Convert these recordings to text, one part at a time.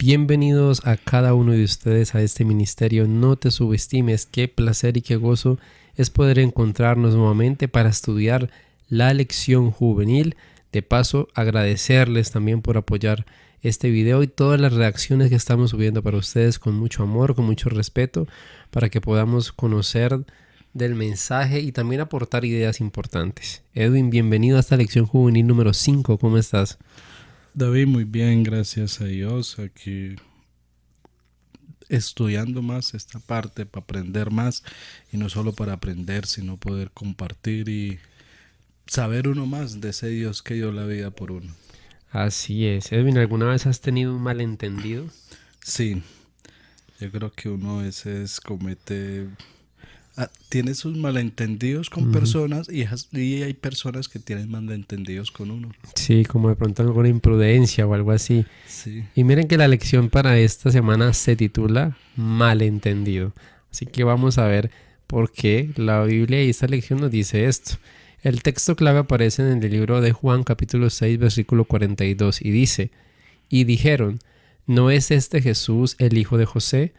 Bienvenidos a cada uno de ustedes a este ministerio. No te subestimes, qué placer y qué gozo es poder encontrarnos nuevamente para estudiar la lección juvenil. De paso, agradecerles también por apoyar este video y todas las reacciones que estamos subiendo para ustedes con mucho amor, con mucho respeto, para que podamos conocer del mensaje y también aportar ideas importantes. Edwin, bienvenido a esta lección juvenil número 5. ¿Cómo estás? David, muy bien, gracias a Dios. Aquí estudiando más esta parte para aprender más y no solo para aprender, sino poder compartir y saber uno más de ese Dios que dio la vida por uno. Así es. Edwin, ¿alguna vez has tenido un malentendido? Sí, yo creo que uno a veces tiene sus malentendidos con personas y hay personas que tienen malentendidos con uno. Sí, como de pronto alguna imprudencia o algo así. Sí. Y miren que la lección para esta semana se titula Malentendido. Así que vamos a ver por qué la Biblia y esta lección nos dice esto. El texto clave aparece en el libro de Juan capítulo 6 versículo 42 y dice: Y dijeron, ¿no es este Jesús el hijo de José?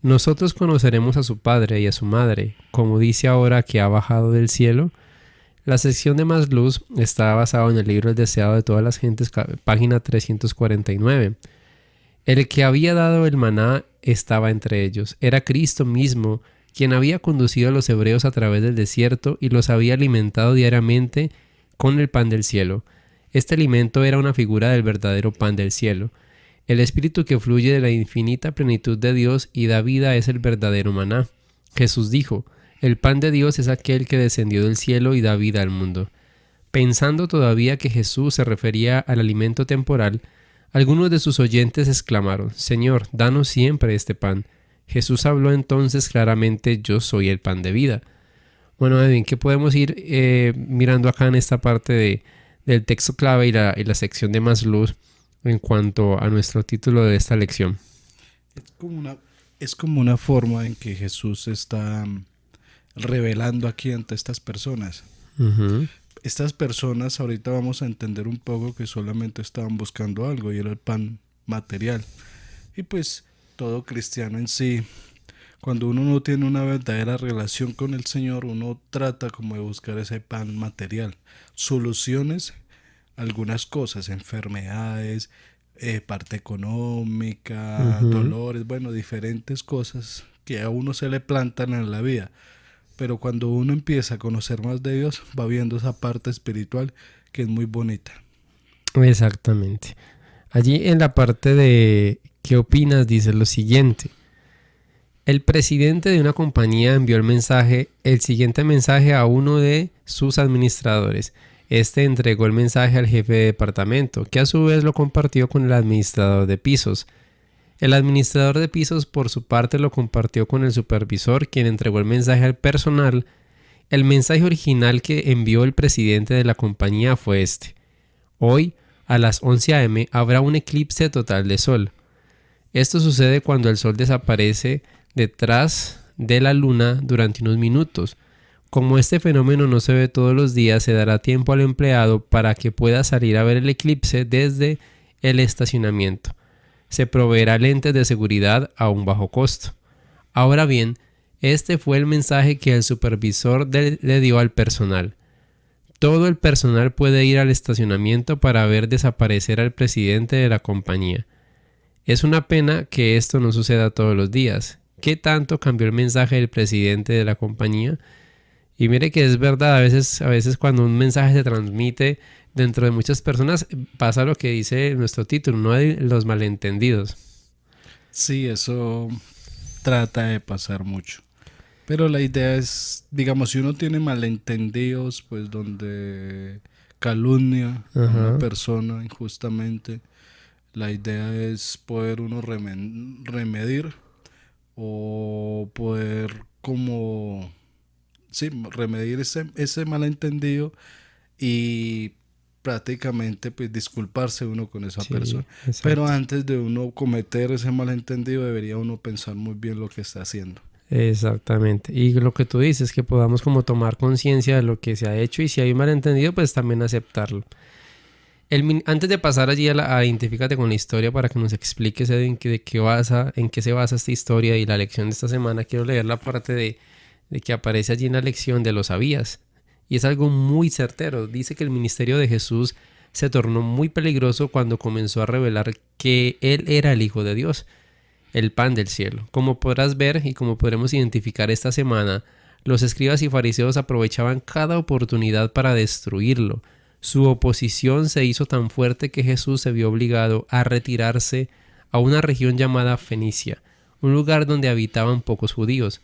Nosotros conoceremos a su padre y a su madre, como dice ahora que ha bajado del cielo. La sección de Más Luz está basada en el libro El deseado de todas las gentes, página 349. El que había dado el maná estaba entre ellos. Era Cristo mismo quien había conducido a los hebreos a través del desierto y los había alimentado diariamente con el pan del cielo. Este alimento era una figura del verdadero pan del cielo. El espíritu que fluye de la infinita plenitud de Dios y da vida es el verdadero maná. Jesús dijo: el pan de Dios es aquel que descendió del cielo y da vida al mundo. Pensando todavía que Jesús se refería al alimento temporal, algunos de sus oyentes exclamaron: Señor, danos siempre este pan. Jesús habló entonces claramente: yo soy el pan de vida. Bueno, Edwin, ¿qué podemos ir mirando acá en esta parte del texto clave y la sección de Más Luz en cuanto a nuestro título de esta lección? Es como una forma en que Jesús está revelando aquí ante estas personas. Estas personas ahorita vamos a entender un poco que solamente estaban buscando algo y era el pan material. Y pues todo cristiano en sí, cuando uno no tiene una verdadera relación con el Señor, uno trata como de buscar ese pan material, soluciones, algunas cosas, enfermedades, parte económica, dolores, bueno, diferentes cosas que a uno se le plantan en la vida. Pero cuando uno empieza a conocer más de Dios, va viendo esa parte espiritual que es muy bonita. Exactamente. Allí en la parte de ¿qué opinas? Dice lo siguiente: el presidente de una compañía envió el siguiente mensaje a uno de sus administradores. Este entregó el mensaje al jefe de departamento, que a su vez lo compartió con el administrador de pisos. El administrador de pisos por su parte lo compartió con el supervisor, quien entregó el mensaje al personal. El mensaje original que envió el presidente de la compañía fue este: hoy a las 11 a.m. habrá un eclipse total de sol. Esto sucede cuando el sol desaparece detrás de la luna durante unos minutos. Como este fenómeno no se ve todos los días, se dará tiempo al empleado para que pueda salir a ver el eclipse desde el estacionamiento. Se proveerá lentes de seguridad a un bajo costo. Ahora bien, este fue el mensaje que el supervisor le dio al personal. Todo el personal puede ir al estacionamiento para ver desaparecer al presidente de la compañía. Es una pena que esto no suceda todos los días. ¿Qué tanto cambió el mensaje del presidente de la compañía? Y mire que es verdad, a veces cuando un mensaje se transmite dentro de muchas personas, pasa lo que dice nuestro título, no hay los malentendidos. Sí, eso trata de pasar mucho. Pero la idea es, digamos, si uno tiene malentendidos, pues donde calumnia a una persona injustamente, la idea es poder uno remedir o poder como, sí, remedir ese malentendido y prácticamente pues disculparse uno con esa persona. Exacto. Pero antes de uno cometer ese malentendido debería uno pensar muy bien lo que está haciendo. Exactamente. Y lo que tú dices, que podamos como tomar conciencia de lo que se ha hecho y si hay un malentendido, pues también aceptarlo. Antes de pasar allí a Identifícate con la historia para que nos expliques en qué se basa esta historia y la lección de esta semana, quiero leer la parte de que aparece allí en la lección de lo sabías. Y es algo muy certero. Dice que el ministerio de Jesús se tornó muy peligroso cuando comenzó a revelar que Él era el Hijo de Dios, el pan del cielo. Como podrás ver y como podremos identificar esta semana, los escribas y fariseos aprovechaban cada oportunidad para destruirlo. Su oposición se hizo tan fuerte que Jesús se vio obligado a retirarse a una región llamada Fenicia, un lugar donde habitaban pocos judíos.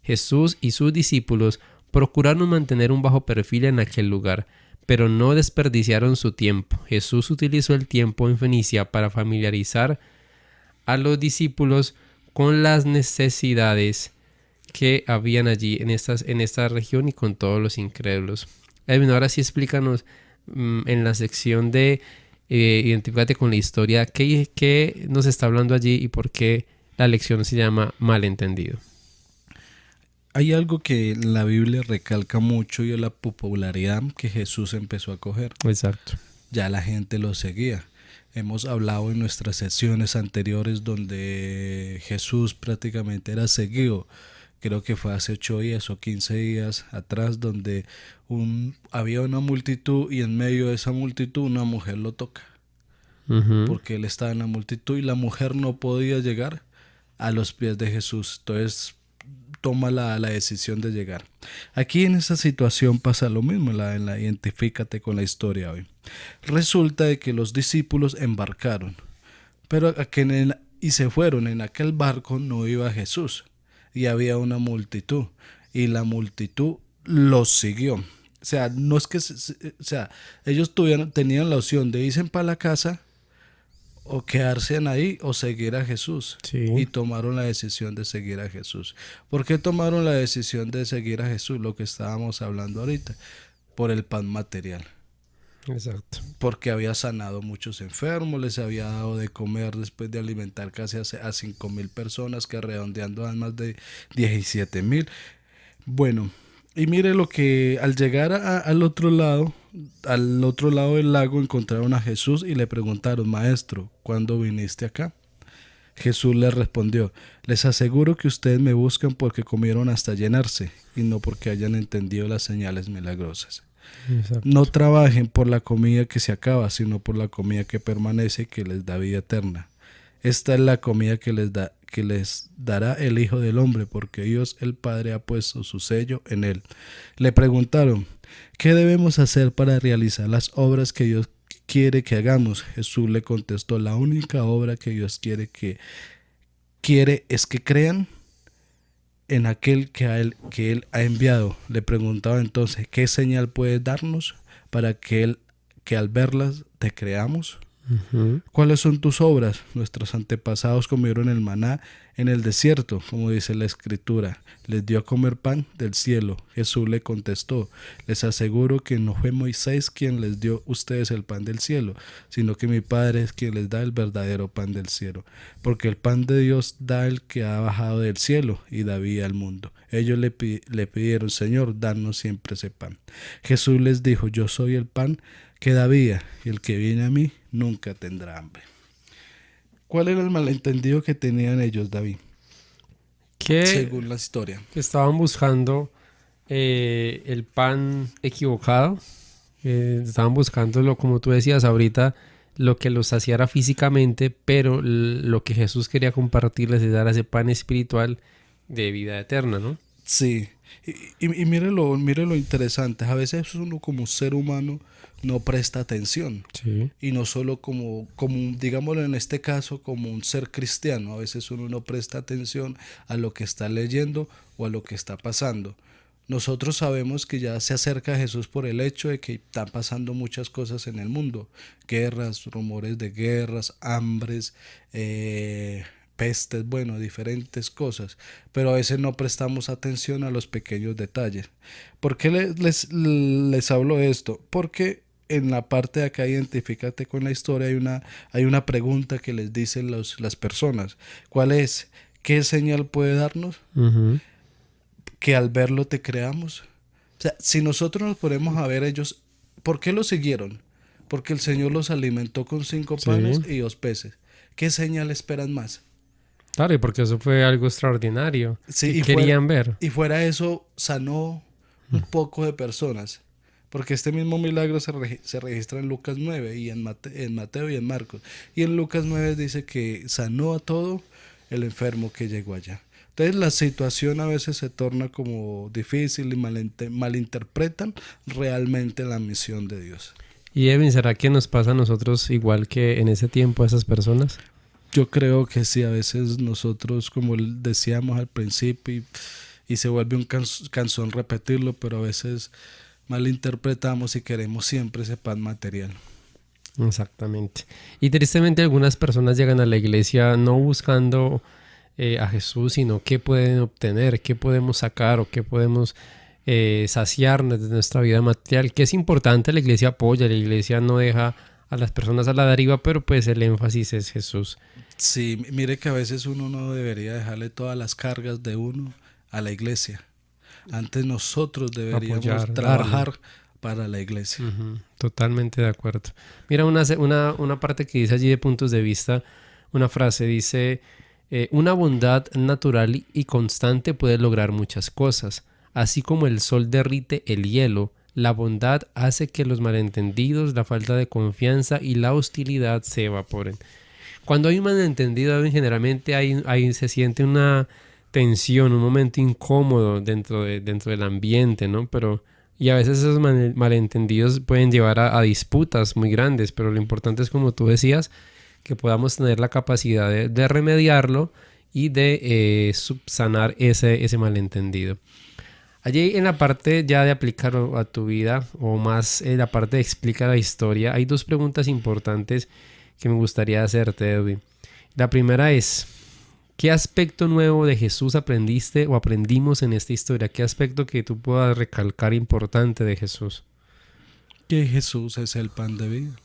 Jesús y sus discípulos procuraron mantener un bajo perfil en aquel lugar, pero no desperdiciaron su tiempo. Jesús utilizó el tiempo en Fenicia para familiarizar a los discípulos con las necesidades que habían allí en esta región y con todos los incrédulos. Edwin, ahora sí explícanos en la sección de Identifícate con la historia, ¿qué nos está hablando allí y por qué la lección se llama Malentendido? Hay algo que la Biblia recalca mucho y es la popularidad que Jesús empezó a coger. Exacto. Ya la gente lo seguía. Hemos hablado en nuestras sesiones anteriores donde Jesús prácticamente era seguido. Creo que fue hace 8 días o 15 días atrás donde había una multitud y en medio de esa multitud una mujer lo toca. Porque él estaba en la multitud y la mujer no podía llegar a los pies de Jesús. Entonces toma la decisión de llegar. Aquí en esa situación pasa lo mismo, en la Identifícate con la historia hoy. Resulta de que los discípulos embarcaron, pero y se fueron. En aquel barco no iba Jesús y había una multitud y la multitud los siguió. O sea, no es que, ellos tenían la opción de irse para la casa o quedarse ahí o seguir a Jesús. Sí. Y tomaron la decisión de seguir a Jesús. ¿Por qué tomaron la decisión de seguir a Jesús? Lo que estábamos hablando ahorita. Por el pan material. Exacto. Porque había sanado muchos enfermos, les había dado de comer después de alimentar casi a 5,000 personas, que redondeando dan más de 17,000. Bueno, y mire lo que al llegar al otro lado del lago, encontraron a Jesús y le preguntaron: Maestro, ¿cuándo viniste acá? Jesús les respondió: les aseguro que ustedes me buscan porque comieron hasta llenarse y no porque hayan entendido las señales milagrosas. Exacto. No trabajen por la comida que se acaba, sino por la comida que permanece, que les da vida eterna. Esta es la comida que les dará el Hijo del Hombre, porque Dios el Padre ha puesto su sello en él. Le preguntaron: ¿qué debemos hacer para realizar las obras que Dios quiere que hagamos? Jesús le contestó: la única obra que Dios quiere es que crean en aquel que él ha enviado. Le preguntaba entonces: ¿qué señal puedes darnos para que al verlas te creamos? ¿Cuáles son tus obras? Nuestros antepasados comieron el maná en el desierto, como dice la Escritura. Les dio a comer pan del cielo. Jesús le contestó: les aseguro que no fue Moisés quien les dio a ustedes el pan del cielo, sino que mi Padre es quien les da el verdadero pan del cielo. Porque el pan de Dios da el que ha bajado del cielo y da vida al mundo. Ellos le pidieron: Señor, danos siempre ese pan. Jesús les dijo: yo soy el pan que da vida, y el que viene a mí nunca tendrá hambre. ¿Cuál era el malentendido que tenían ellos, David? Según la historia. Que estaban buscando el pan equivocado. Estaban buscándolo, como tú decías ahorita, lo que los saciara físicamente, pero lo que Jesús quería compartirles es dar ese pan espiritual de vida eterna, ¿no? Sí. Y mire lo interesante. A veces uno como ser humano no presta atención. Sí. Y no solo como digámoslo en este caso, como un ser cristiano. A veces uno no presta atención a lo que está leyendo o a lo que está pasando. Nosotros sabemos que ya se acerca a Jesús por el hecho de que están pasando muchas cosas en el mundo. Guerras, rumores de guerras, hambres, pestes, bueno, diferentes cosas, pero a veces no prestamos atención a los pequeños detalles. ¿Por qué les hablo de esto? Porque en la parte de acá, Identifícate con la historia, hay una pregunta que les dicen las personas. ¿Cuál es? ¿Qué señal puede darnos? Que al verlo te creamos. O sea, si nosotros nos ponemos a ver ellos, ¿por qué lo siguieron? porque el Señor los alimentó con 5 Sí. panes y 2 peces. ¿Qué señal esperan más? Claro, y porque eso fue algo extraordinario Sí, que querían ver. y fuera eso, sanó un poco de personas. Porque este mismo milagro se registra en Lucas 9 y en Mateo y en Marcos. Y en Lucas 9 dice que sanó a todo el enfermo que llegó allá. Entonces la situación a veces se torna como difícil y malinterpretan realmente la misión de Dios. Y Edwin, ¿será que nos pasa a nosotros igual que en ese tiempo a esas personas? Yo creo que sí, a veces nosotros, como decíamos al principio, y se vuelve un cansón repetirlo, pero a veces malinterpretamos y queremos siempre ese pan material. Exactamente. Y tristemente algunas personas llegan a la iglesia no buscando a Jesús, sino qué pueden obtener, qué podemos sacar o qué podemos saciarnos de nuestra vida material, que es importante. La iglesia apoya, la iglesia no deja a las personas a la deriva, pero pues el énfasis es Jesús. Sí, mire que a veces uno no debería dejarle todas las cargas de uno a la iglesia. Antes nosotros deberíamos Apoyar, trabajar darle. para la iglesia. Totalmente de acuerdo. Mira una parte que dice allí de puntos de vista, una frase dice, una bondad natural y constante puede lograr muchas cosas. Así como el sol derrite el hielo, la bondad hace que los malentendidos, la falta de confianza y la hostilidad se evaporen. Cuando hay un malentendido, generalmente se siente una tensión, un momento incómodo dentro del ambiente, ¿no? Y a veces esos malentendidos pueden llevar a disputas muy grandes, pero lo importante es, como tú decías, que podamos tener la capacidad de remediarlo y de subsanar ese malentendido. Allí en la parte ya de aplicar a tu vida, o más en la parte de explicar la historia, hay 2 preguntas importantes que me gustaría hacerte, Edwin. La primera es, ¿qué aspecto nuevo de Jesús aprendiste o aprendimos en esta historia? ¿Qué aspecto que tú puedas recalcar importante de Jesús? Que Jesús es el pan de vida.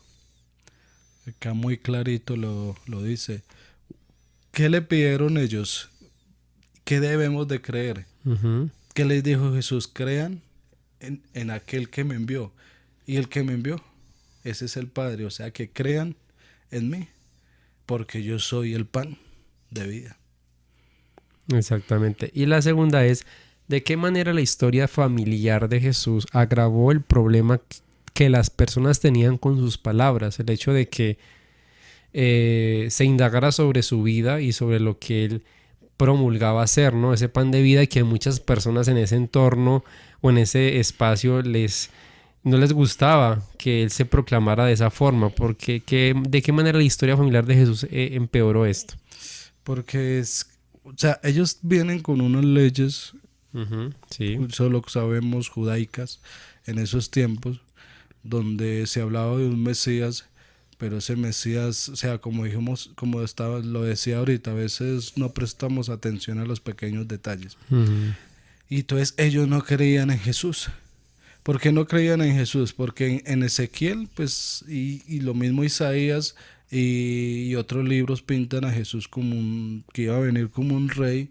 Acá muy clarito lo dice. ¿Qué le pidieron ellos? ¿Qué debemos de creer? ¿Qué les dijo Jesús? Crean en aquel que me envió. Y el que me envió, ese es el Padre. O sea, que crean en mí, porque yo soy el pan de vida. Exactamente. Y la segunda es, ¿de qué manera la historia familiar de Jesús agravó el problema que las personas tenían con sus palabras? El hecho de que se indagara sobre su vida y sobre lo que él promulgaba hacer, ¿no? Ese pan de vida, que muchas personas en ese entorno o en ese espacio no les gustaba que él se proclamara de esa forma. Porque, ¿de qué manera la historia familiar de Jesús empeoró esto? Porque o sea, ellos vienen con unas leyes, Sí. solo sabemos judaicas, en esos tiempos, donde se hablaba de un Mesías, pero ese Mesías, o sea, como dijimos, lo decía ahorita, a veces no prestamos atención a los pequeños detalles. Y entonces ellos no creían en Jesús. ¿Por qué no creían en Jesús? Porque en Ezequiel, pues, y lo mismo Isaías y otros libros pintan a Jesús como que iba a venir como un rey,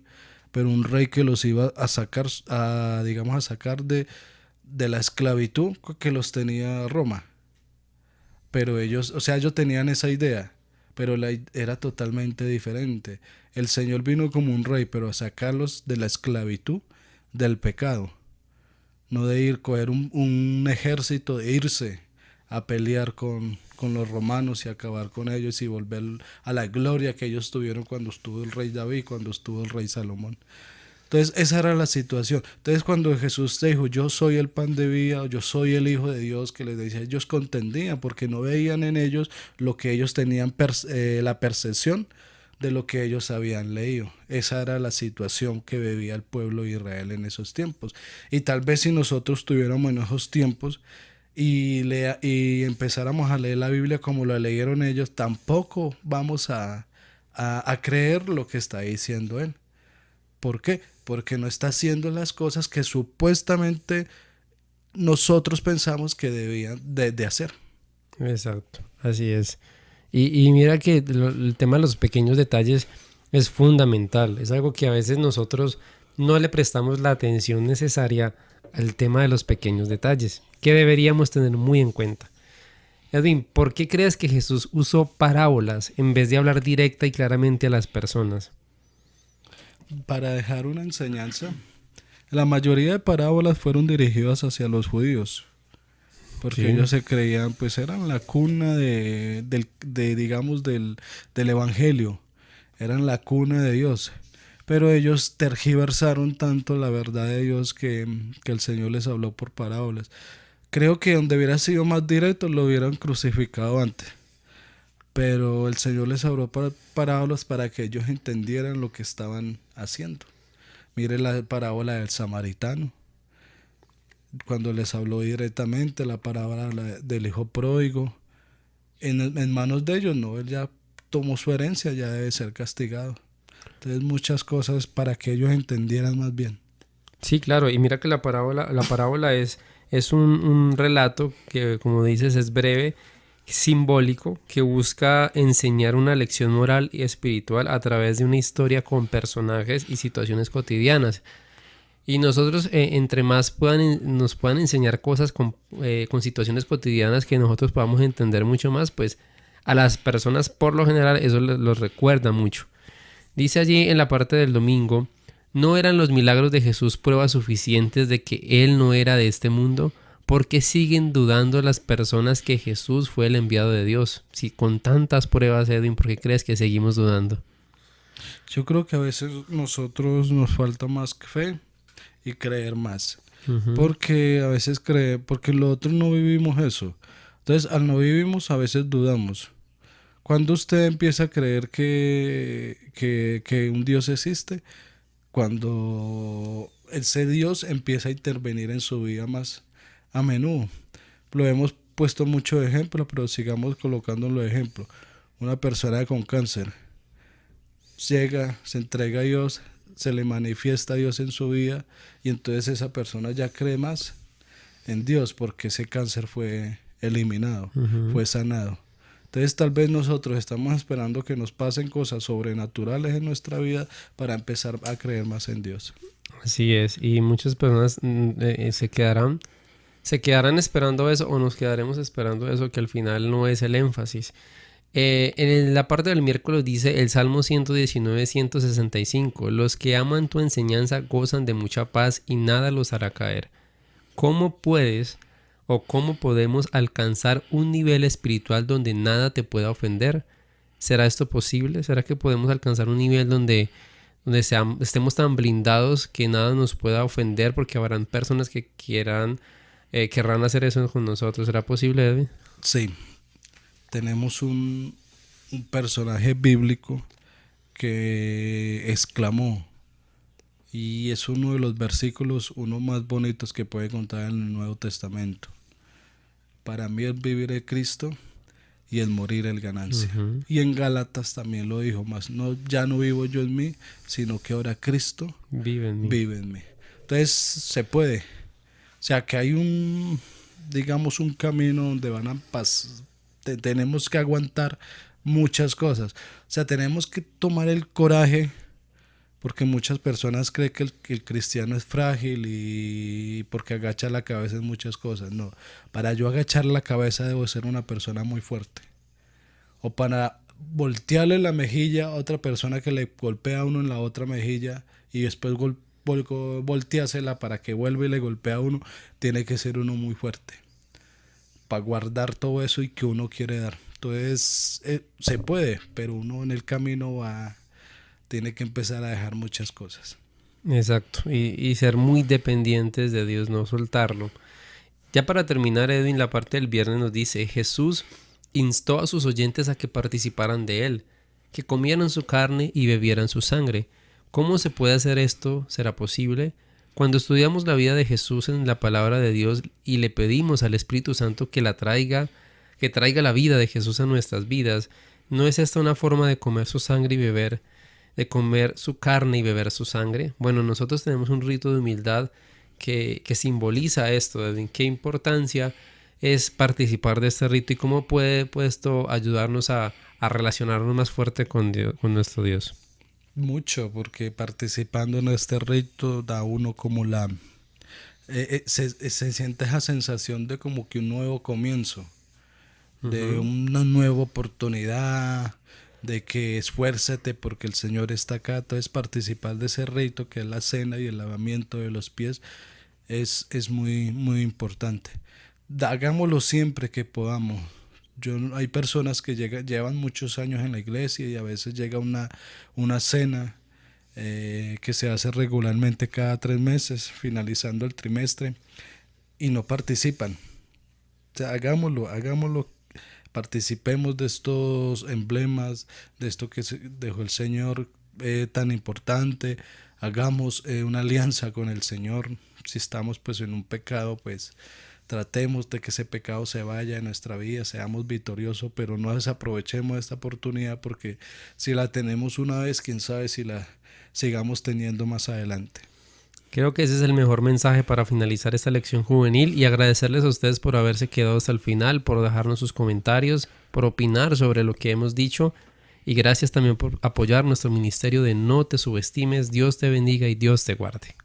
pero un rey que los iba a sacar, digamos, a sacar de la esclavitud que los tenía Roma. Pero ellos tenían esa idea, pero era totalmente diferente. El Señor vino como un rey, pero a sacarlos de la esclavitud, del pecado. No de coger un ejército, de irse a pelear con los romanos y acabar con ellos y volver a la gloria que ellos tuvieron cuando estuvo el rey David, cuando estuvo el rey Salomón. Entonces esa era la situación. Entonces cuando Jesús dijo, yo soy el pan de vida, yo soy el Hijo de Dios, que les decía, ellos contendían porque no veían en ellos lo que ellos tenían, la percepción de lo que ellos habían leído. Esa era la situación que vivía el pueblo de Israel en esos tiempos. Y tal vez si nosotros tuviéramos en esos tiempos y empezáramos a leer la Biblia como la leyeron ellos, tampoco vamos a creer lo que está diciendo él. ¿Por qué? Porque no está haciendo las cosas que supuestamente nosotros pensamos que debían de hacer. Exacto, así es. Y mira que el tema de los pequeños detalles es fundamental. Es algo que a veces nosotros no le prestamos la atención necesaria al tema de los pequeños detalles, que deberíamos tener muy en cuenta. Edwin, ¿por qué crees que Jesús usó parábolas en vez de hablar directa y claramente a las personas? Para dejar una enseñanza. La mayoría de parábolas fueron dirigidas hacia los judíos, porque Sí. ellos se creían, pues eran la cuna digamos, del evangelio, eran la cuna de Dios. Pero ellos tergiversaron tanto la verdad de Dios que el Señor les habló por parábolas. Creo que donde hubiera sido más directo lo hubieran crucificado antes. Pero el Señor les habló parábolas para que ellos entendieran lo que estaban haciendo. Mire la parábola del samaritano, cuando les habló directamente, la parábola del hijo pródigo. En manos de ellos no, él ya tomó su herencia, ya debe ser castigado. Entonces muchas cosas para que ellos entendieran más bien. Sí, claro, y mira que la parábola es un relato que, como dices, es breve, simbólico, que busca enseñar una lección moral y espiritual a través de una historia con personajes y situaciones cotidianas. Y nosotros, entre más nos puedan enseñar cosas con situaciones cotidianas que nosotros podamos entender mucho más, pues a las personas por lo general eso los recuerda mucho. Dice allí en la parte del domingo, ¿no eran los milagros de Jesús pruebas suficientes de que Él no era de este mundo? ¿Por qué siguen dudando las personas que Jesús fue el enviado de Dios? Si con tantas pruebas, Edwin, ¿por qué crees que seguimos dudando? Yo creo que a veces nosotros nos falta más fe y creer más. Ujú. Porque a veces porque nosotros no vivimos eso. Entonces, al no vivimos, a veces dudamos. Cuando usted empieza a creer que un Dios existe, cuando ese Dios empieza a intervenir en su vida más a menudo. Lo hemos puesto mucho de ejemplo, pero sigamos colocándolo de ejemplo. Una persona con cáncer llega, se entrega a Dios, se le manifiesta a Dios en su vida y entonces esa persona ya cree más en Dios porque ese cáncer fue eliminado, Ujú. fue sanado. Entonces tal vez nosotros estamos esperando que nos pasen cosas sobrenaturales en nuestra vida para empezar a creer más en Dios. Así es, y muchas personas se quedarán esperando eso o nos quedaremos esperando eso que al final no es el énfasis. En la parte del miércoles dice el Salmo 119, 165, los que aman tu enseñanza gozan de mucha paz y nada los hará caer. ¿Cómo puedes o cómo podemos alcanzar un nivel espiritual donde nada te pueda ofender? ¿Será esto posible? ¿Será que podemos alcanzar un nivel donde estemos tan blindados que nada nos pueda ofender? Porque habrán personas que querrán hacer eso con nosotros. ¿Será posible, Edwin? Sí, tenemos un personaje bíblico que exclamó y es uno de los versículos uno más bonitos que puede contar en el Nuevo Testamento. Para mí el vivir es Cristo y el morir es ganancia. Ujú. Y en Gálatas también lo dijo, más no, ya no vivo yo en mí, sino que ahora Cristo Vive en mí. vive en mí. Entonces se puede. O sea que hay digamos, un camino donde tenemos que aguantar muchas cosas. O sea, tenemos que tomar el coraje, porque muchas personas creen que el cristiano es frágil y porque agacha la cabeza en muchas cosas. No, para yo agachar la cabeza debo ser una persona muy fuerte. O para voltearle la mejilla a otra persona que le golpea a uno en la otra mejilla y después volteársela para que vuelva y le golpee a uno, tiene que ser uno muy fuerte para guardar todo eso y que uno quiere dar. Entonces se puede, pero uno en el camino tiene que empezar a dejar muchas cosas. Exacto. Y ser muy dependientes de Dios, no soltarlo. Ya para terminar, Edwin, la parte del viernes nos dice, Jesús instó a sus oyentes a que participaran de él, que comieran su carne y bebieran su sangre. ¿Cómo se puede hacer esto? ¿Será posible? Cuando estudiamos la vida de Jesús en la palabra de Dios y le pedimos al Espíritu Santo que traiga la vida de Jesús a nuestras vidas, ¿no es esta una forma de comer su sangre y beber, de comer su carne y beber su sangre? Bueno, nosotros tenemos un rito de humildad que simboliza esto, de qué importancia es participar de este rito y cómo puede esto ayudarnos a relacionarnos más fuerte con Dios, con nuestro Dios. Mucho, porque participando en este rito da uno como se siente esa sensación de como que un nuevo comienzo. de una nueva oportunidad, de que esfuérzate porque el Señor está acá. Entonces participar de ese rito que es la cena y el lavamiento de los pies es muy, muy importante. Hagámoslo siempre que podamos. Hay personas que llevan muchos años en la iglesia y a veces llega una cena que se hace regularmente cada 3 meses, finalizando el trimestre, y no participan. O sea, hagámoslo, participemos de estos emblemas, de esto que dejó el Señor tan importante. Hagamos una alianza con el Señor. Si estamos pues en un pecado, pues tratemos de que ese pecado se vaya de nuestra vida, seamos victoriosos, pero no desaprovechemos esta oportunidad, porque si la tenemos una vez, quién sabe si la sigamos teniendo más adelante. Creo que ese es el mejor mensaje para finalizar esta lección juvenil, y agradecerles a ustedes por haberse quedado hasta el final, por dejarnos sus comentarios, por opinar sobre lo que hemos dicho, y gracias también por apoyar nuestro ministerio de No Te Subestimes. Dios te bendiga y Dios te guarde.